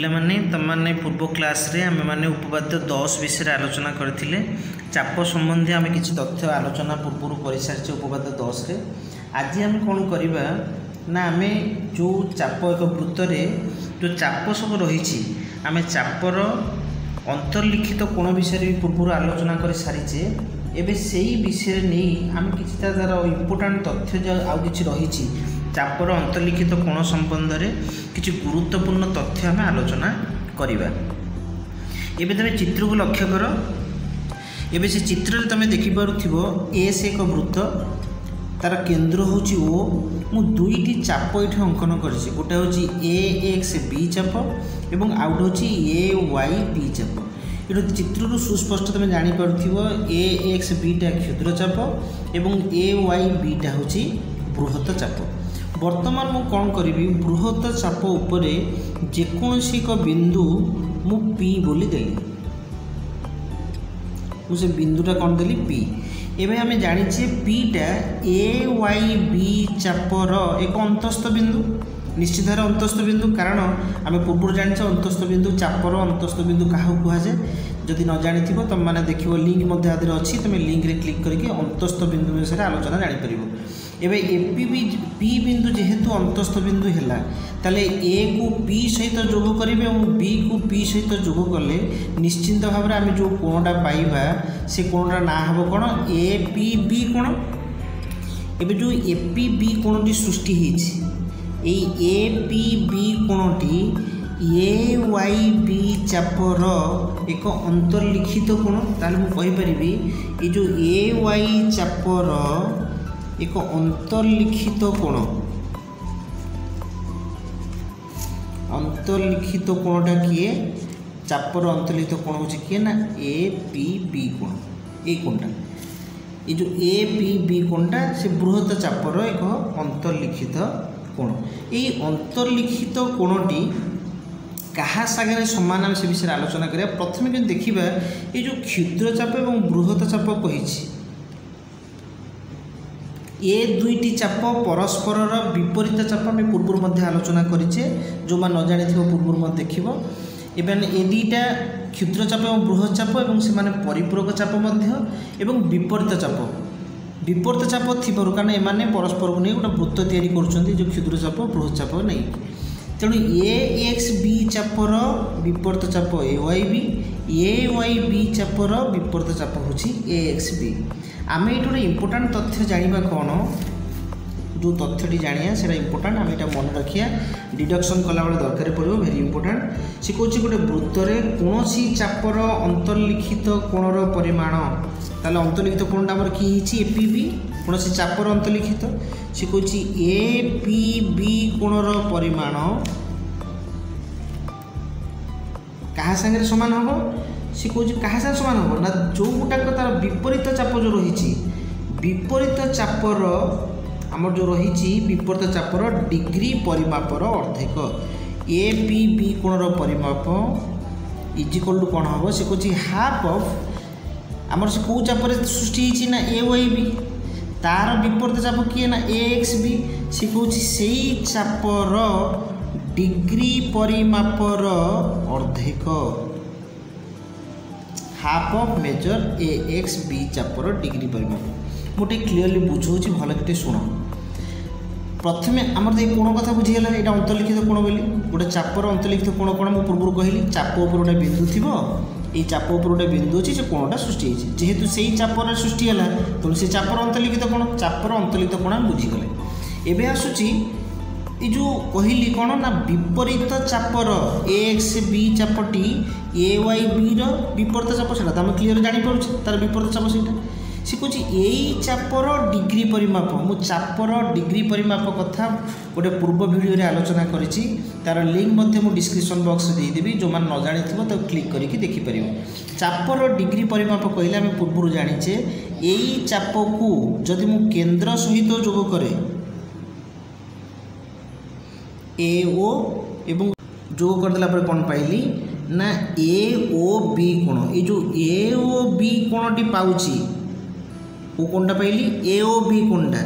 पिलामाने तमाने पूर्व क्लास रे आमे माने उपपाद्य 10 विषय आलोचना करथिले। चाप संबंधी आमे किछि तथ्य आलोचना पूर्व कर सारिछे उपपाद्य 10 रे। आज आमे कोन करिबा ना आमे जो चाप एक वृत्त रे जो चाप सब रहिछि आमे चापर अंतर्लिखित कोण विषय पूर्व आलोचना कर सारिछे। एबे सेही विषय नै आमे किछि तार इम्पोर्टेंट तथ्य जो आउ किछि रहिछि चापर अंतर्लिखित कोण संबंध रे किछि गुरुत्वपूर्ण तथ्य आमे आलोचना करिबा। एबे तमे चित्र को लक्ष्य कर। एबे से चित्र रे तमे देखि पारुथिबो एस एक वृत्त तार केंद्र होची ओ मु दुईटी चाप एठी अंकन करछि। गोटे होची ए एक्स बी चाप एवं आउट होची ए वाई बी चाप। एठो चित्र रु सुस्पष्ट तमे जानि पारुथिबो ए एक्स बी टा क्षुद्र चाप एवं ए वाई बी टा होची बृहत चाप। वर्तमान मु कौन करी बृहत चाप उपरे जेकोसी एक बिंदु मु पी बोली देली। मुझे बिंदुटा कौन देली पी। एवं आम जाचे पी टा ए वाई बी चापर एक अंतस्थ बिंदु निश्चित भाव अंतस्थ बिंदु। कारण आम पूर्व जाने अंतस्थ बिंदु चापर अंतस्थ बिंदु क्या कहुए जदि न जानी तुम मैंने देख लिंक अच्छी तुम लिंक रे क्लिक करके अंतस्थ बिंदु विषय आलोचना जापर। एवं एपी भी पी बिंदु जेहेतु अंतस्थ बिंदु है ताले ए को पी सहित जोग करेंगे और बी को पी सहित जोग कले निश्चिंत भाव में आम जो कोणटा पाइबा से कोणटा ना हम कौन ए पी बी कोण। एवं जो एपी बी कोणटी सृष्टि होती ए पी बी कोणटी ए वाई बी चापर एक अंतर्लिखित कोण। ताले मु कहि परिबी ए जो ए वाई चापर एक अंतर्लिखित कोण। अंतर्लिखित कोणटा किए चापर अंतर्लिखित कोण होची किए ना ए पी बी कोण। ए कोणटा ये जो ए पी बी कोणटा से बृहत चापर एक अंतर्लिखित कोण। ये अंतर्लिखित कोणटी कहा सागर समान से विषय आलोचना करिया। प्रथमे कि देखिबा ये जो क्षुद्र चाप एवं बृहत चाप कहिछि ए दुईटी चाप परस्पर विपरीत चाप आम पूर्व आलोचना करें। जो मैंने न जानी पूर्व देख एवं ए दुईटा क्षुद्र चाप और बृहत चाप और से परिपूरक चाप एवं विपरीत चाप विपरीत चाप थी कारण एमाने परस्पर को नहीं गोटे वृत्त तैयारी कर जो क्षुद्र चाप बृहत चाप नहीं। तेणु ए एक्स बी चापर विपरीत चाप ए वाई बी चापर विपरीत चाप हूँ ए एक्स बी। आम ये गोटे इम्पोर्टाट तथ्य जाना कौन जो तथ्यटी जाना से इम्पोर्टाट आम यहाँ मन रखिया डिडक्शन कला बेले दरकार पड़ो भेरी इम्पोर्टाट। सी कौन गोटे वृत्त में कौन चापर अंतर्लिखित कोणर परिमाण ताले अंतर्लिखित कोणटा आमर कि ए पी बी कौन चापर अंतर्लिखित सी कौन ए पी बी कोणर परिमाण क्या सागर सामान हम सी कौन क्या सामान हम ना जो गुटाक तार विपरीत चाप जो रही विपरीत चापर आमर जो रही विपरीत चापर डिग्री परिमापर अर्धेक ए पी बी कोणर परिमाप इजिकल टू कौन हम से कौन हाफ ऑफ आमर से कौ चापर सृष्टि होती ना ए वाई बी तार विपरीत चाप किए ना ए एक्स बी सी कौन से चापर डिग्री परिमापर अर्धेक half of major A X B चापर डिग्री परिमाप। मुझे क्लीयरली बुझाऊँ भल कि शुण। प्रथमे आमर ये कोण कथा बुझीगला यहाँ अंतर्लिखित कोण बोली गोटे चापर अंतर्लिखित कोण कौन मुझे पूर्व कहली चाप उपर गोटे बिंदु थी ये चाप उपर गोटे बिंदु अच्छी से कोणटा सृष्टि होती जेहेतु से चापर सृष्टि है तेणु से चापर अंतर्लिखित कोण चापर अंतर्लिखित कोण आम बुझीगले। एवं आसूची ये जो कहली कौन ना विपरीत चापर ए एक्स बी चापटी ए वाई बी विपरीत चाप से आम क्लीयर जापर तार विपरीत चाप से सी कौन यही चापर डिग्री परिमाप मु चापर डिग्री परिमाप कथा गोटे पूर्व वीडियो रे आलोचना करी तार लिंक मु डिस्क्रिप्शन बॉक्स देदेवी जो मैंने न जानी तो क्लिक करके देखिपर। चापर डिग्री परिमाप कहले आम पूर्व जाचे यही चाप को जदि मु केंद्र सहित जोग करे ए ओ एवं जोग करदेला पर कौन पाइली ना ए ओ बी कोण। ये जो ए ओ बी कोणटी पाउची वो कोणटा पाइली ए ओ बी कोणटा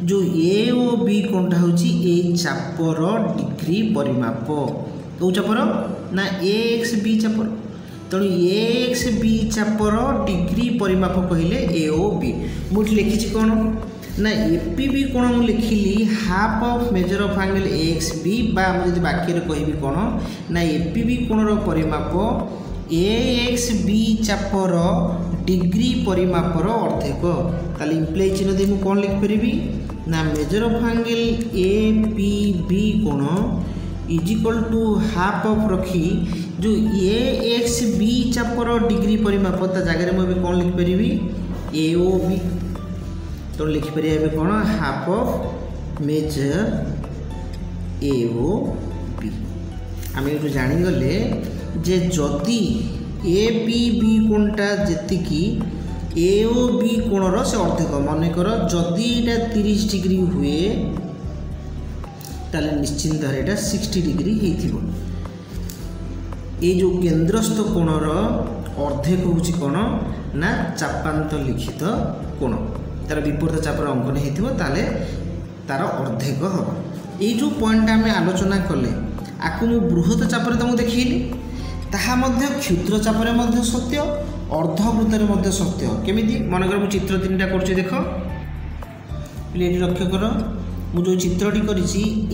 जो ए ओ बी कोणटा होची ए चापर डिग्री परिमाप। कौ चापर ना ए एक्स बी चापर तेणु ए एक्स बी चापर डिग्री परिमाप कहले ए ओ बी मुझे लिखी कौन ना एपी बी कोण मुझे लिखिली half of major of angle A X B बा मुझे वाक्य कहि कौन ना एपी बी कोणर परिमाप ए एक्स बी चापर डिग्री परिमापर अर्धेक ताले इम्प्लाई चिन्ह दे कौन लिखिपरि ना major of angle A P B कोण is equal to half of रखी जो ए एक्स बी चापर डिग्री परिमाप ता जगह मुझे कौन लिखिपरि ए ओ बी तो लिखिपर कौन half of major A O B आम ये जानीगले जे जदि ए पी बी कोणटा जी ए ओ बी कोणर से अर्धेक मनकर जदि ये 30 डिग्री हुए ताले निश्चिंत भाव यहाँ 60 डिग्री हो जो केन्द्रस्थ कोणर अर्धेक हूँ कौन ना चापांत लिखित कोण तार विपरीत चापर अंकन होता तार अर्धेक हम ये जो पॉइंट आम आलोचना कले आपको मु बृहत चापर तुमको देखिली ताहा मध्य क्षुद्र चापर सत्य अर्धवृत्तर सत्य केमी मनकर मु चित्र 3टा कर देख ये लक्ष्य कर मु जो चित्रटी करी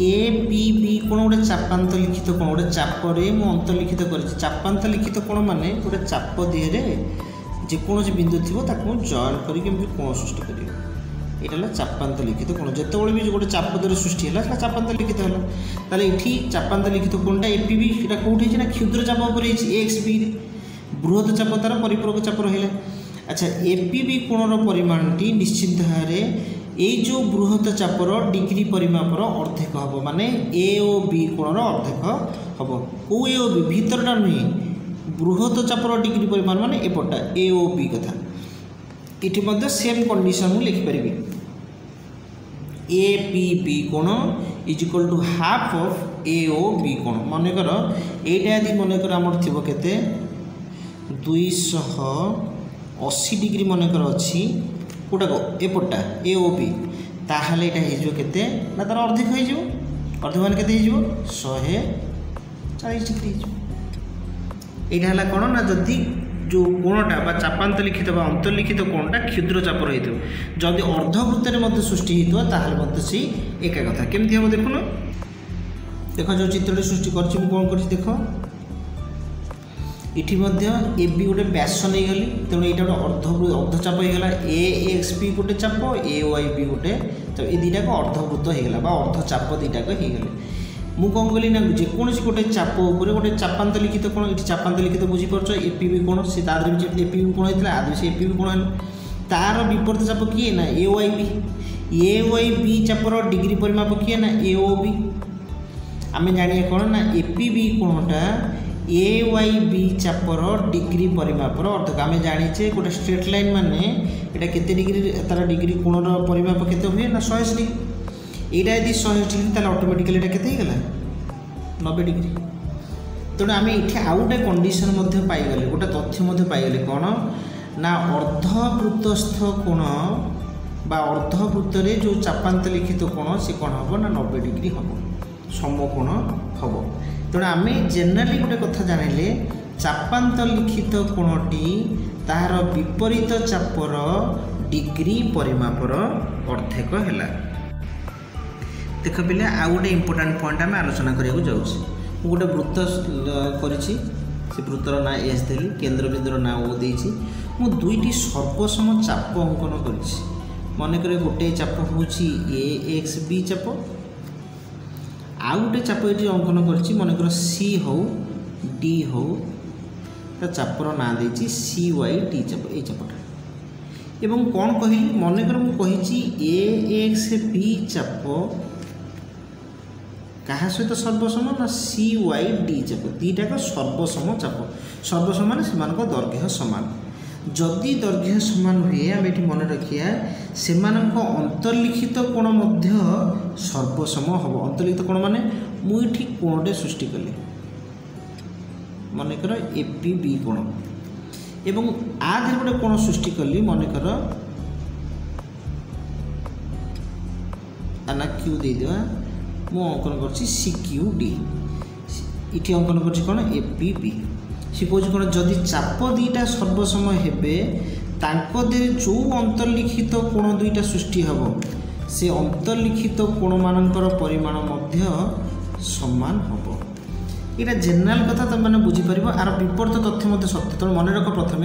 ए पी बी कोण गोटे चापांत लिखित कोण गोटे चापरे मु अंतर्लिखित कर चापांत लिखित कोण माने गोटे चाप देहरे जेकोसी बिंदु थी जॉइन करके कोण सृष्टि कर यहाँ चापांत लिखित कोण जितेबाला भी गोटे चाप द्वारा सृष्टि है चापांत लिखित है ताले ये चापांत लिखित कोणटा एपी बी कौटी ना क्षुद्र चाप पर एक्स बी बृहत चाप तार परिपूरक चाप रहा अच्छा एपी बी कोणर परिमाणटी निश्चित भाव ये जो बृहत चापर डिग्री परिमापर अर्धेक हम माने ए ओ बी कोणर अर्धेक हम कौ ए ओ बी भीतरटा नुहे बृहत चापर डिग्री परिमाण माने एपटा ए ओ बी कथा इटी मध्य सेम कंडीशन मु लिखि परिबी ए पी बी कोण is equal to half of A O B कोण मनकर एटा यदि मनकर आमर थिबो केते 280 डिग्री मनकर अछि कोटा को एपटा ए ओ बी ताहले एटा हिजो केते ना तार अर्धेक हो जिवो अर्धेक मान केते हिजो 140 डिग्री हिजो यहाँ है कौन ना जदि जो कोणटा चापांत लिखित अंतर्लिखित कोणटा क्षुद्र चाप रही जदि अर्धवृत्तर सृष्टि होता से एका कथा केमती हम देखुन देख जो चित्र सृष्टि कर कौन कर देख इटी ए बी गोटे व्यास नहीं गली तेणु यहाँ गोटे अर्धचाप होगा ए एक्स बी गोटे चाप ए वाई बी गोटे तो ये दुटाक अर्धवृत्त होगा अर्धचाप दुटाक होगले मु कौन कली ना जेकोसी गोटे चाप गोटे चापांत लिखित कोण ये चापांत लिखित बुझीपार एपी बी कोण से एपी बी कोण होता आदि से एपी बी कोण तार विपरीत चाप किए ना ए वाई बी चापर डिग्री परिमाप किए ना ए ओ बी आम जाना कौन ना एपी बी कोणटा ए वाई बी चापर डिग्री परिमापर अर्धक आम जाचे गोटे स्ट्रेट लाइन माने यहाँ केते डिग्री तार डिग्री कोणर परिमाप केते हुए ना 180 डिग्री यहाँ यदि 180 डिग्री ताले ऑटोमेटिकली यहाँ केते होगा 90 डिग्री तेणु आम ये आउ गोटे कंडीशन पाईगले गोटे तथ्य पाईगले कौन ना अर्धवृत्तस्थ कोण बा अर्धवृत्तर जो चापांत लिखित कोण से कौन हम ना 90 डिग्री हम समकोण हम तेणु आम जेनेराली गोटे कथा जानिले चापांत लिखित कोणटी तार विपरीत चापर डिग्री परिमापर अर्धेक है देख पिले आउ गोटे इंपोर्टाट पॉइंट आम आलोचना करने जाऊँ गोटे वृत्त करी वृत्तर ना एस देली केन्द्रबिंदुर ना ओ देछि मु दुईटी सर्वसम चाप अंकन करिछि मनकर गोटे चाप हूँ ए एक्स बी चाप आउ गोटे चाप ये अंकन करिछि मनकर सी हो डी हो चापर ना देछि सी वाई डी चाप ए चापटा एवं कौन कहली मनकर मु कहिछि ए एक्स बी चाप क्या सहित सर्वसम ना सी वाई डी चाप दीटाक सर्वसम चाप सर्वसम मान से दैर्घ्य सामान जदि दैर्घ्य सामान हुए आम ये मन रखिया से अंतर्लिखित कोण सर्वसम हम अंतर्लिखित कोण माने मुझे कोणटे सृष्टि कले मनकर एपी बी कोण एवं आधे गोटे कोण सृष्टि कली मनकर आना क्यू दे देवा मु अंकन कर सी क्यू डी ये अंकन कर कौन ए बी बी सी कौन कौन जदि चाप दुईटा सर्वसम हेबे तांको दे जो अंतर्लिखित कोण दुईटा सृष्टि हम से अंतर्लिखित कोण मानकर परिमाण मध्य समान हम। यहाँ जेनेल कथा तुम मैंने बुझीपर आर विपरीत तथ्य मत सत्य तेणु मन रख प्रथम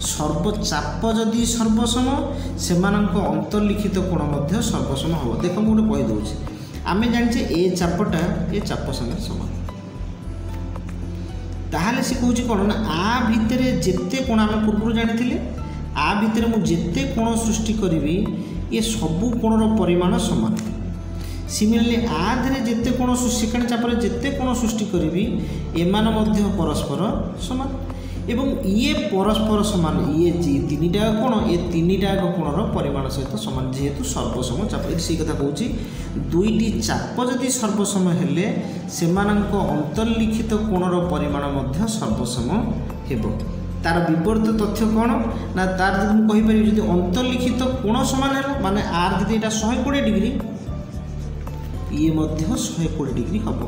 सर्वचाप जदि सर्वसम से अंतर्लिखित कोण मध्य सर्वसम हम। देख मुझे कहीदे आम जाने ए चापटा ए चाप संगे समान ताहले से कौच कौन ना आ भितर जिते कोण आम पूर्व जानी आ भितर मुझे जिते कोण सृष्टि करी ये सबू कोणर परिमाण समान। सिमिलरली आधे जिते कोण सेकेंड चापर जिते कोण सृष्टि करी एमान मध्य परस्पर समान एवं ये परस्पर समान ये तीन टाक कोण ये तीन टाक कोणर परिमाण सहित समान जेहेतु सर्वसम चाप से कथा कौच दुईटी चाप जदि सर्वसम हेले सेमानंक अंतर्लिखित कोणर परिमाण मध्य सर्वसम हेबो। तार विपरीत तथ्य कौन ना तार जब मुझे कहीपर जब अंतर्लिखित कोण समान है माने आर जब यहाँ 120 डिग्री ये 120 डिग्री हम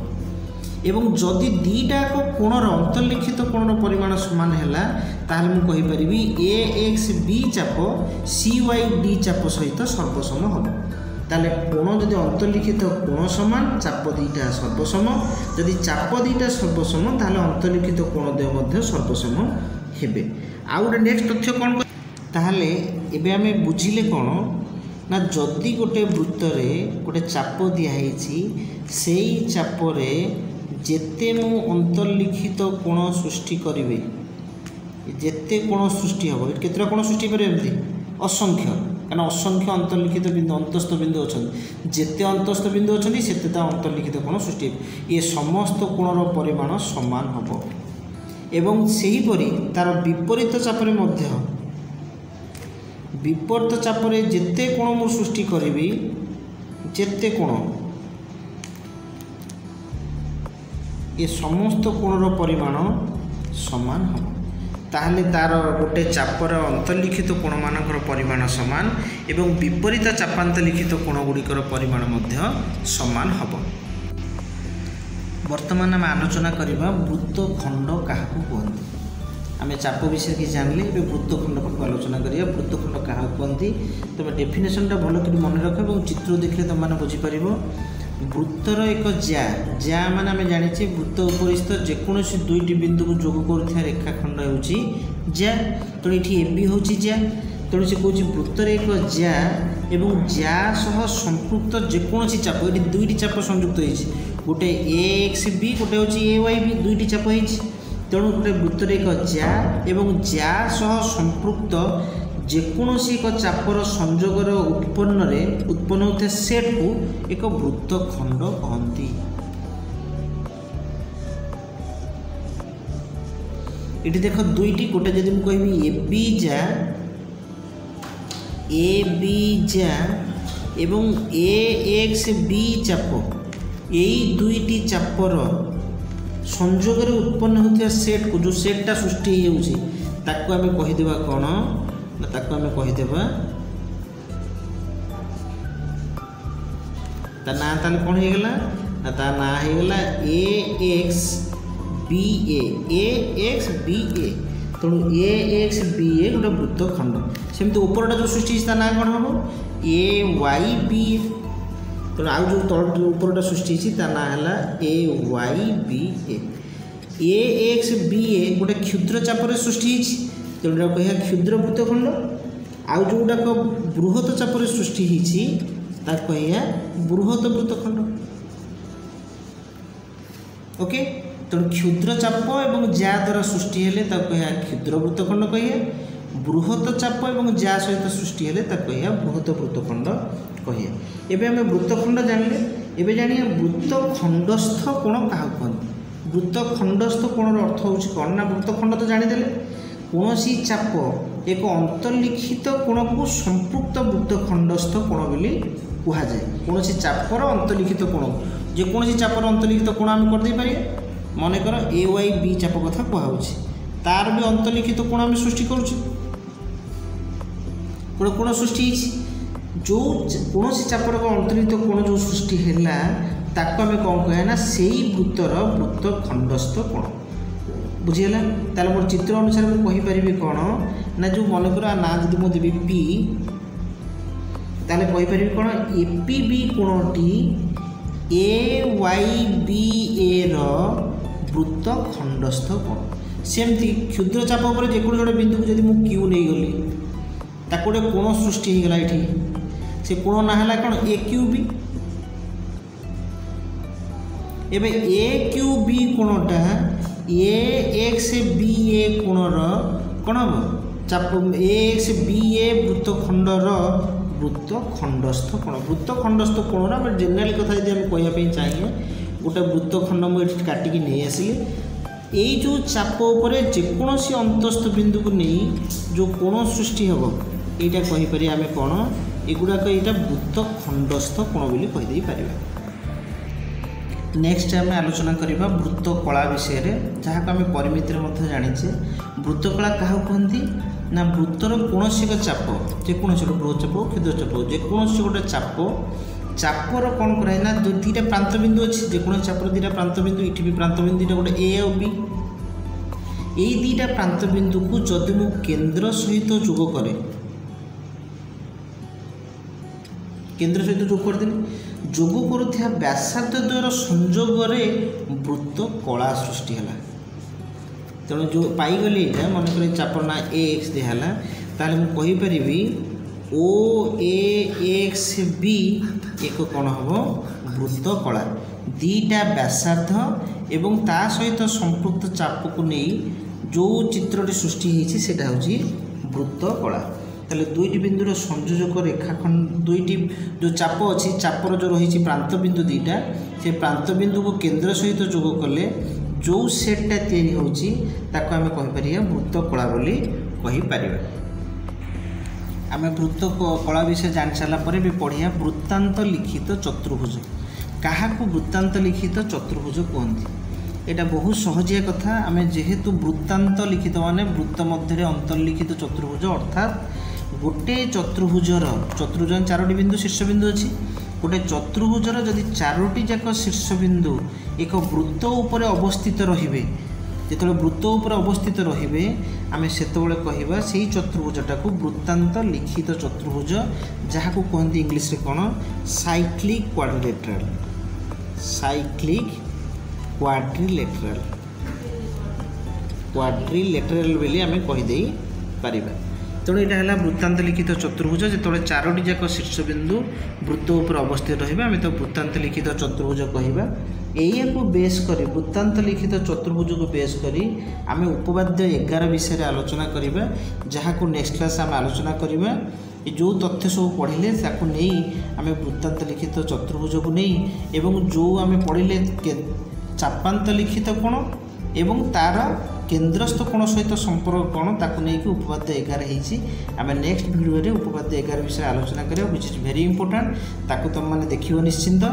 एवं जदि दीटा कोणर अंतर्लिखित कोणर परिमाण समान है ताहले मु कहीपरि ए एक्स बी चाप सी वाई डी चाप सहित सर्वसम हम। ताले कोण जदि अंतर्लिखित कोण समान चाप दीटा सर्वसम जदि चाप दीटा सर्वसम ताहले अंतर्लिखित कोण द्वय मध्य सर्वसम हेबे। आउ गोटे नेक्स्ट तथ्य कौन ताहले एबे आमे बुझिले कौन ना जदि गोटे वृत्तरे गोटे चाप दिखाई से चापरे जेते मु अंतर्लिखित कोण सृष्टि करिवे जेते कोण सृष्टि हम केतरा कोण सृष्टि करे एमती असंख्य कारण असंख्य अंतर्लिखित बिंदु अंतस्थ बिंदु अच्छा जेते अंतस्थ बिंदु अच्छा सेते अंतर्लिखित कोण सृष्टि ये समस्त कोणर परिमाण समान हम एवं सेहीपरि तार विपरीत चापरे मध्य विपरीत चापरे जेते कोण मु सृष्टि करी जेते कोण ये समस्त कोणर परिमाण समान हम ताहले तार गोटे चापर अंतर्लिखित कोण मानकर परिमाण समान एवं विपरीत चापांतर्लिखित कोण गुड़िकर परिमाण मध्य समान हम। वर्तमान आम आलोचना करवा वृत्तखंड क्या कहते आम चाप विषय कि जानले ए वृत्तखंड पाख आलोचना करिया वृत्तखंड क्या कहते तुम डेफिनेशन भल कर मन रख और चित्र देखले तुम मैंने बुझीपर वृत्तर एक ज्या ज्या माने आम जाने वृत्त उपरिस्थ जेकोसी दुईटी बिंदु को जोग कर रेखाखंड हो ज्या तेणु ये ए बी हूँ ज्या तेणु से कौन वृत्तर एक ज्या एवं ज्या सह संपृक्त जेकोसी चाप ये दुईटी चाप संयुक्त हो गोटे ए एक्स बी गोटे हूँ ए वाई बी दुईटी चाप हो तेणु गोटे वृत्तर एक ज्या एवं ज्या सह संपृक्त जेकोसी एक चापर संजोगर उत्पन्न होता सेट को एक वृत्तखंड कहती। ये देख दुईटी गोटे जब मुझे कहि ए बी जा एवं ए एक्स बी चाप यही दुईटी चापर संजोगर उत्पन्न होता सेट को जो सेटटा सृष्टि होता आम कहीदेवा कौन ना ताको आम कहीदेवा ता ना ताले कौन हो गला ना ता ना हो गला ए एक्स बी ए तेणु ए एक्स बी ए गोटे वृत्तखंड सेमती उपरटा जो सृष्टि ता ना कौन हम ए वाई बी तेणु आउ जो तल उपरटा सृष्टि ता ना है ए वाई बी ए एक्स बी ए गोटे क्षुद्र चापर सृष्टि तेणु कह क्षुद्र वृत्तखंड आउ जोटाक बृहत चापर सृष्टि कह बृहत वृत्तखंड। ओके तेणु क्षुद्र चाप और ज्या द्वारा सृष्टि हेले कह क्षुद्र वृत्तखंड कह बृहत चाप और ज्या सहित सृष्टि हेले कह बृहत वृत्तखंड कह। एबे आम वृत्तखंड जानले एबे जानिए वृत्तखंडस्थ कोण क्या कहते वृत्तखंडस्थ कोणर अर्थ हूँ कौन ना वृत्तखंड तो जानीदे कौन चाप एक अंतर्लिखित कोण को संपृक्त वृत्तखंडस्थ कोण बोली कहुए कौन चापर अंतर्लिखित कोण जेकोसी चापर अंतर्लिखित कोण आम करदे पारे मनकर ए वाई बी चाप कथा कहुच्छे तार भी अंतर्लिखित कोण आम सृष्टि करुचे गोटे कोण सृष्टि जो कौन चापर अंतर्लिखित कोण जो सृष्टि है ताको आम कौन कह ना से वृत्तर वृत्त खंडस्थ कोण बुझीगला। ताले मोर चित्र अनुसार मुझे कहीपरि कौन ना जो मनकर ना जब मुझे देवी पी ताले कहीपरि कौन एपीबी कोणटी AYBA वृत्त खंडस्थ कोण। सेमती क्षुद्र चाप पर जेको गोटे बिंदु को जब मुझे क्यू नहीं गली ताको गोटे कोण सृष्टि होगला ये से कोण ना है कौन AQB। एबे AQB कोणटा AXBA कोणर कौन हम चाप AXBA वृत्तखंडर वृत्त खंडस्थ कोण। वृत्त खंडस्थ कोण आम जेनेराली कथा यदि आम कहवाई चाहिए गोटे वृत्तखंड मुझे काटिकी नहीं आसिले यही जो चाप उपर जेकोसी अंतस्थ बिंदु को नहीं जो कोण सृष्टि हम यहाँ कहीपर आम कौन एगुड़ाक यहाँ वृत्त खंडस्थ कोण बोली कहीदे पार। नेक्स्ट आम आलोचना करवा वृत्तकला विषय जहाँ को आम परिमिति जाचे वृत्तकला क्या कहती ना वृत्तर कौन एक चाप जेकोसी गोटे बृहत चाप क्षुद्र चाप जेकोसी गोटे चाप चापर कौन कराए ना जो दुईटा प्रांत बिंदु अच्छी जेकोसी चापर दुईटा प्रांत बिंदु ये भी प्रांत बिंदु दुईटा गोटे A और B यही दुईटा प्रांत बिंदु को जदि मु केंद्र सहित जोग करे केंद्र सहित जोग करदेली जोग करुवा व्यासार्ध द्वयर संजोग वृत्त कला सृष्टि है। तेणु जो पाईगली यहाँ मनकर चापर ना AX दिहला ताले मु कहीपरि OAXB एक कौन हम वृत्त कला दीटा व्यासार्ध एवं ता सहित संपृक्त चाप को नहीं जो चित्रटी सृष्टि होती हूँ वृत्त कला। ताले दुईटी बिंदुर संयोजक रेखाखंड दुईटी जो चाप अच्छी चापर जो रही प्रांत बिंदु दीटा से प्रांत बिंदु को केंद्र सहित जोग कले जो सेटटा तैयारी होची ताको आमे कहि परिया वृत्त कला बोली कहि परिबा। आमे वृत्त कला विषय जान सारा पर भी पढ़िया वृत्तांत लिखित चतुर्भुज। काहाकू वृत्तांत लिखित चतुर्भुज कहते यहाँ बहुत सहजिया कथा आमे जेहेतु वृत्तांत लिखित माने वृत्त मध्य अंतर्लिखित चतुर्भुज अर्थात गोटे चतुर्भुजर चारोटी बिंदु शीर्ष बिंदु अच्छी गोटे चतुर्भुजर जदि चारोटी जाक शीर्ष बिंदु एक वृत्त उपर अवस्थित रहिबे जो वृत्त उपर अवस्थित रहिबे आमे सेतबेले कहिबा सेही चतुर्भुजटा को वृत्तांत लिखित चतुर्भुज जहाँ को कहते इंग्लिश रे कौन साइक्लिक क्वाड्रिलेटरल क्वाड्रिलेटरल बोली आमे कहीदे पारिबा। तेणु यहाँ है वृत्तांत लिखित चतुर्भुज जो चारोटी जाक शीर्ष बिंदु वृत्त उपर अवस्थित रहिबा आमे तो वृत्तांत लिखित चतुर्भुज कहिबा। यही को बेस करी वृत्तांत लिखित चतुर्भुज को बेस करी आमे उपपाद्य 11 विषय आलोचना करिबा जहाँ को नेक्स्ट क्लास आम आलोचना करिबा। जो तथ्य सब पढ़िले ताकू नहीं आमे वृत्तांत लिखित चतुर्भुज को नहीं एवं जो आमे पढ़िले चापांत लिखित कोण एवं तार केंद्रस्थ कोण सहित संपर्क कोण ताकू नहीं कि उपपाद्य 11 होती आम नेक्स्ट भिडियो उपपाद्य 11 विषय आलोचना करिया व्हिच इज वेरी इंपोर्टेंट ताकू तुम मैंने देखियो निश्चिंत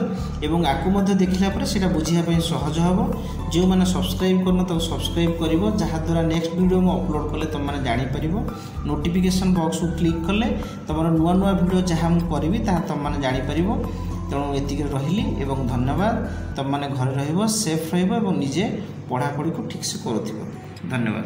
एवं आकु मध्य देखला पर सेटा बुझिया पई सहज हबो। जो माने सब्सक्राइब करन तो सब्सक्राइब करिवो जहाँ द्वारा नेक्स्ट वीडियो में अपलोड कले तुम मैंने जानि परिवो नोटिफिकेशन बॉक्स को क्लिक कले तुम नुआ नुआ वीडियो जहाँ मु करिवि ता तुम मैंने जानि परिवो। तेणु एतिक रहिली एवं धन्यवाद। तुम मैंने घर रहिबो सेफ रहिबो एवं निजे पढ़ापढ़ी को ठीक से करुथिबो। धन्यवाद।